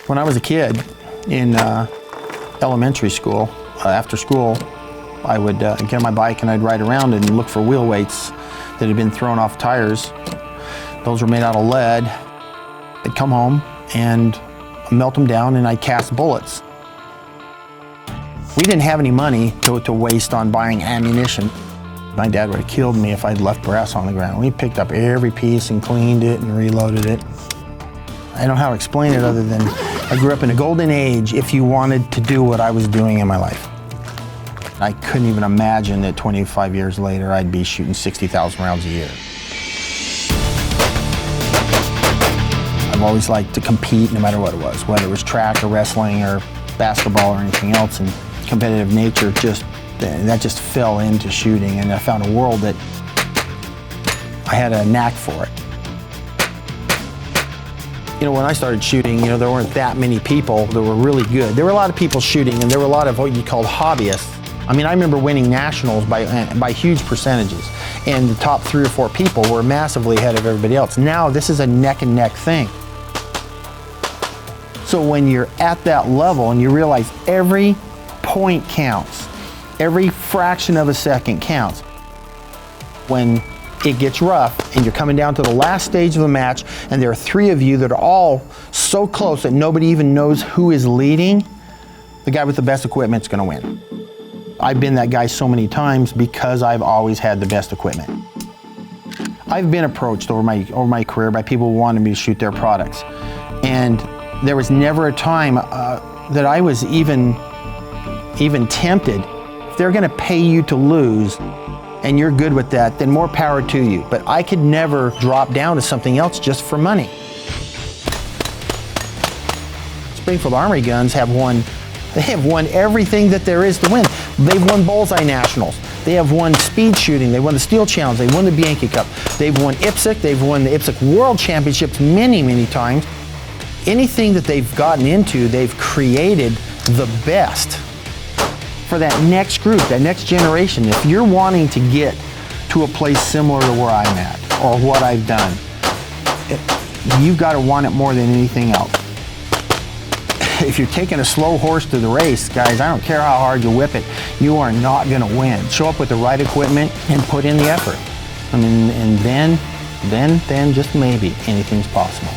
When I was a kid in elementary school, after school, I would get on my bike and I'd ride around and look for wheel weights that had been thrown off tires. Those were made out of lead. I'd come home and melt them down and I'd cast bullets. We didn't have any money to waste on buying ammunition. My dad would have killed me if I'd left brass on the ground. We picked up every piece and cleaned it and reloaded it. I don't know how to explain it other than I grew up in a golden age if you wanted to do what I was doing in my life. I couldn't even imagine that 25 years later I'd be shooting 60,000 rounds a year. I've always liked to compete no matter what it was, whether it was track or wrestling or basketball or anything else, and competitive nature that just fell into shooting, and I found a world that I had a knack for it. You know, when I started shooting, you know, there weren't that many people that were really good. There were a lot of people shooting, and there were a lot of what you called hobbyists. I mean, I remember winning nationals by huge percentages, and the top 3 or 4 people were massively ahead of everybody else. Now, this is a neck and neck thing. So when you're at that level and you realize every point counts, every fraction of a second counts, when it gets rough and you're coming down to the last stage of the match and there are 3 of you that are all so close that nobody even knows who is leading, the guy with the best equipment is going to win. I've been that guy so many times because I've always had the best equipment. I've been approached over my career by people who wanted me to shoot their products, and there was never a time that I was even tempted. If they're going to pay you to lose and you're good with that, then more power to you. But I could never drop down to something else just for money. Springfield Armory guns have won everything that there is to win. They've won Bullseye Nationals. They have won speed shooting. They won the Steel Challenge. They won the Bianchi Cup. They've won IPSC. They've won the IPSC World Championships many, many times. Anything that they've gotten into, they've created the best for that next group, that next generation. If you're wanting to get to a place similar to where I'm at or what I've done, you've got to want it more than anything else. If you're taking a slow horse to the race, guys, I don't care how hard you whip it, you are not going to win. Show up with the right equipment and put in the effort. I mean, and then just maybe anything's possible.